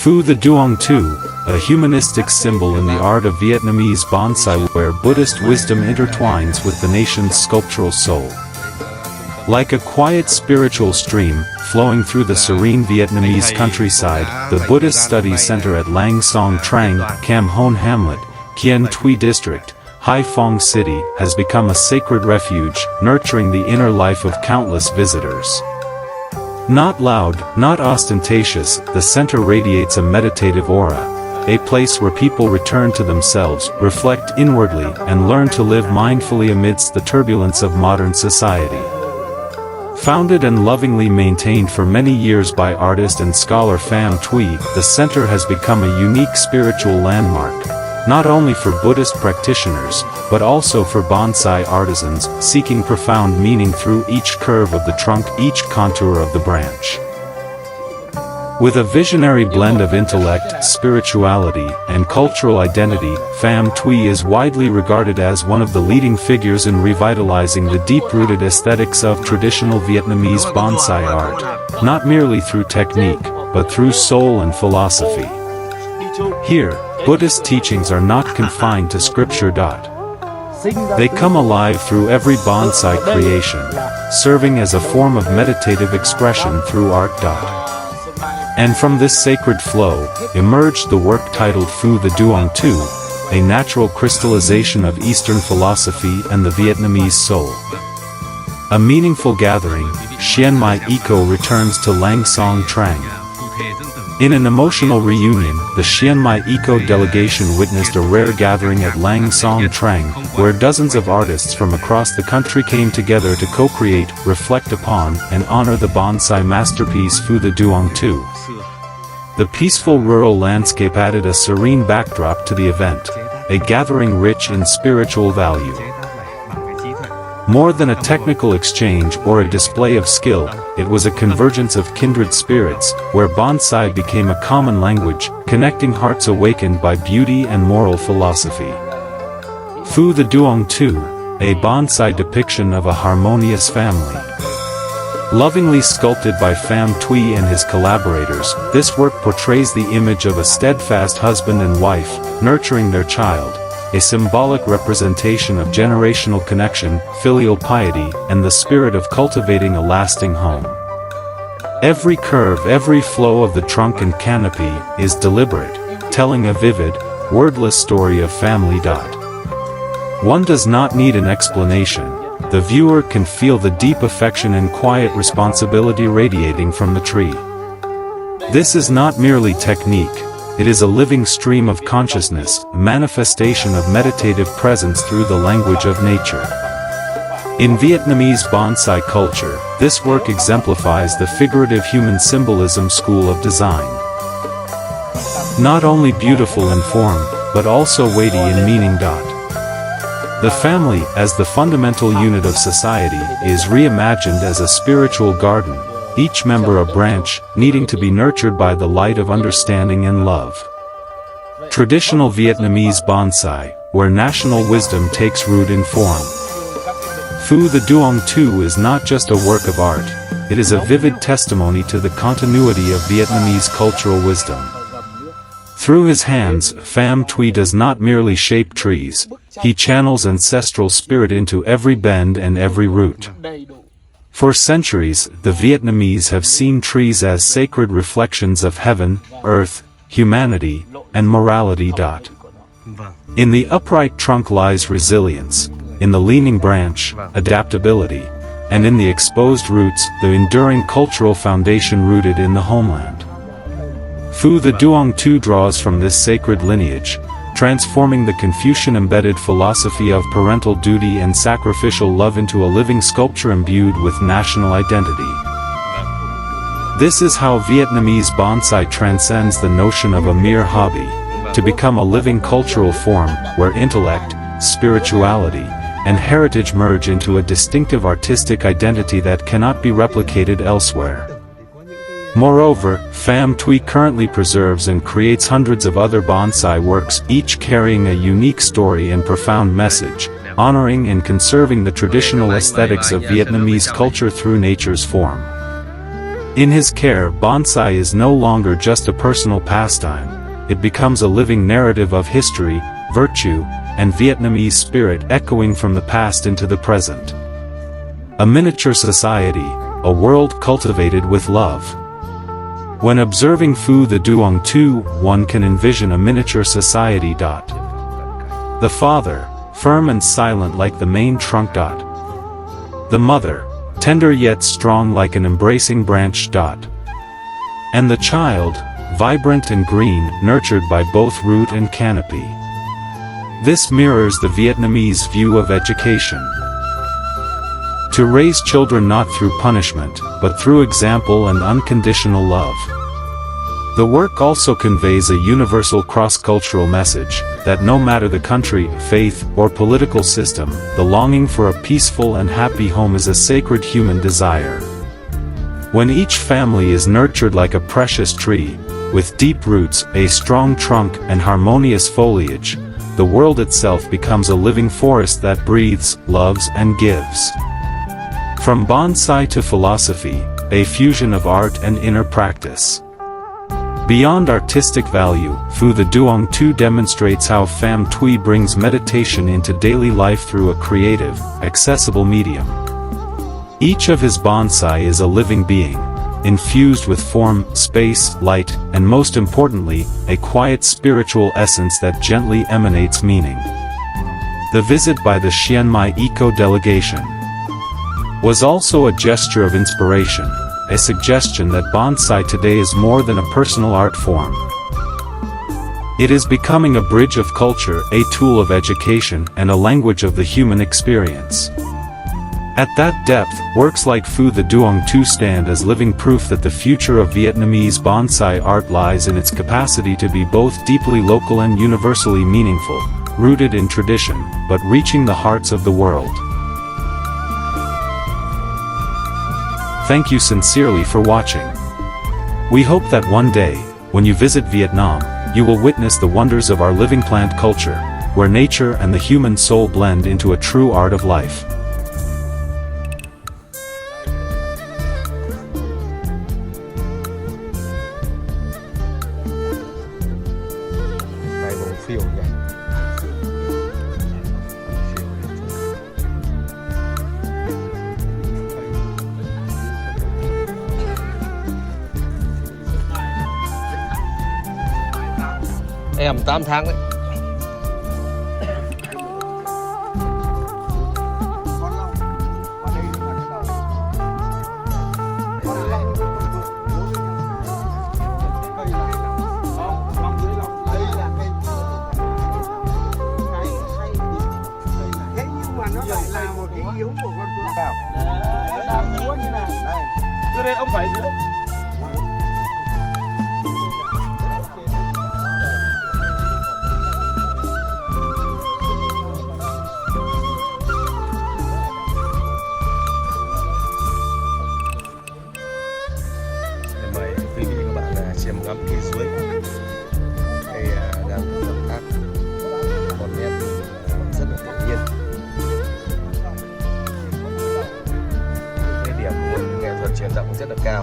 Phu The Duong Tu, a humanistic symbol in the art of Vietnamese bonsai where Buddhist wisdom intertwines with the nation's sculptural soul. Like a quiet spiritual stream, flowing through the serene Vietnamese countryside, the Buddhist Studies Center at Lang Song Trang, Hoan Hamlet, Kien Thuy District, Phong City, has become a sacred refuge, nurturing the inner life of countless visitors. Not loud, not ostentatious, the center radiates a meditative aura, a place where people return to themselves, reflect inwardly, and learn to live mindfully amidst the turbulence of modern society. Founded and lovingly maintained for many years by artist and scholar Pham Thuy, the center has become a unique spiritual landmark, not only for Buddhist practitioners, but also for bonsai artisans, seeking profound meaning through each curve of the trunk, each contour of the branch. With a visionary blend of intellect, spirituality, and cultural identity, Pham Thuy is widely regarded as one of the leading figures in revitalizing the deep-rooted aesthetics of traditional Vietnamese bonsai art, not merely through technique, but through soul and philosophy. Here, Buddhist teachings are not confined to scripture. They come alive through every bonsai creation, serving as a form of meditative expression through art. And from this sacred flow, emerged the work titled Phu The Duong Tu, a natural crystallization of Eastern philosophy and the Vietnamese soul. A meaningful gathering, Xuanmai Eco returns to Lang Song Trang. In an emotional reunion, the Xuanmai Eco delegation witnessed a rare gathering at Lang Song Trang, where dozens of artists from across the country came together to co-create, reflect upon, and honor the bonsai masterpiece Phu The Duong Tu. The peaceful rural landscape added a serene backdrop to the event, a gathering rich in spiritual value. More than a technical exchange or a display of skill, it was a convergence of kindred spirits, where bonsai became a common language, connecting hearts awakened by beauty and moral philosophy. Phu The Duong Tu, a bonsai depiction of a harmonious family. Lovingly sculpted by Pham Thuy and his collaborators, this work portrays the image of a steadfast husband and wife, nurturing their child, a symbolic representation of generational connection, filial piety, and the spirit of cultivating a lasting home. Every curve, every flow of the trunk and canopy, is deliberate, telling a vivid, wordless story of family. One does not need an explanation. The viewer can feel the deep affection and quiet responsibility radiating from the tree. This is not merely technique. It is a living stream of consciousness, a manifestation of meditative presence through the language of nature. In Vietnamese bonsai culture, this work exemplifies the figurative human symbolism school of design. Not only beautiful in form, but also weighty in meaning. The family, as the fundamental unit of society, is reimagined as a spiritual garden, each member a branch, needing to be nurtured by the light of understanding and love. Traditional Vietnamese bonsai, where national wisdom takes root in form. Phu The Duong Tu is not just a work of art, it is a vivid testimony to the continuity of Vietnamese cultural wisdom. Through his hands, Pham Thuy does not merely shape trees, he channels ancestral spirit into every bend and every root. For centuries, the Vietnamese have seen trees as sacred reflections of heaven, earth, humanity, and morality. In the upright trunk lies resilience, in the leaning branch, adaptability, and in the exposed roots, the enduring cultural foundation rooted in the homeland. Phu The Duong Tu draws from this sacred lineage, transforming the Confucian embedded philosophy of parental duty and sacrificial love into a living sculpture imbued with national identity. This is how Vietnamese bonsai transcends the notion of a mere hobby, to become a living cultural form, where intellect, spirituality, and heritage merge into a distinctive artistic identity that cannot be replicated elsewhere. Moreover, Pham Thuy currently preserves and creates hundreds of other bonsai works, each carrying a unique story and profound message, honoring and conserving the traditional aesthetics of Vietnamese culture through nature's form. In his care, bonsai is no longer just a personal pastime, it becomes a living narrative of history, virtue, and Vietnamese spirit echoing from the past into the present. A miniature society, a world cultivated with love. When observing Phu The Duong Tu, one can envision a miniature society. The father, firm and silent like the main trunk. The mother, tender yet strong like an embracing branch. And the child, vibrant and green, nurtured by both root and canopy. This mirrors the Vietnamese view of education. To raise children not through punishment, but through example and unconditional love. The work also conveys a universal cross-cultural message, that no matter the country, faith, or political system, the longing for a peaceful and happy home is a sacred human desire. When each family is nurtured like a precious tree, with deep roots, a strong trunk, and harmonious foliage, the world itself becomes a living forest that breathes, loves, and gives. From bonsai to philosophy, a fusion of art and inner practice. Beyond artistic value, Phu The Duong Tu demonstrates how Pham Thuy brings meditation into daily life through a creative, accessible medium. Each of his bonsai is a living being, infused with form, space, light, and most importantly, a quiet spiritual essence that gently emanates meaning. The visit by the Xuanmai eco-delegation was also a gesture of inspiration, a suggestion that bonsai today is more than a personal art form. It is becoming a bridge of culture, a tool of education, and a language of the human experience. At that depth, works like Phu The Duong Tu stand as living proof that the future of Vietnamese bonsai art lies in its capacity to be both deeply local and universally meaningful, rooted in tradition, but reaching the hearts of the world. Thank you sincerely for watching. We hope that one day, when you visit Vietnam, you will witness the wonders of our living plant culture, where nature and the human soul blend into a true art of life. Em 8 tháng đấy. Thế nhưng mà nó lại là một cái yếu của con cua. Nó đang múa như này. Đây. Đưa đây ông phải giữa. Mời quý vị và các bạn xem ngắm cây suối. Đây đang động tác một nét rất là tự nhiên. Cái điểm của nghệ thuật truyền động rất là cao.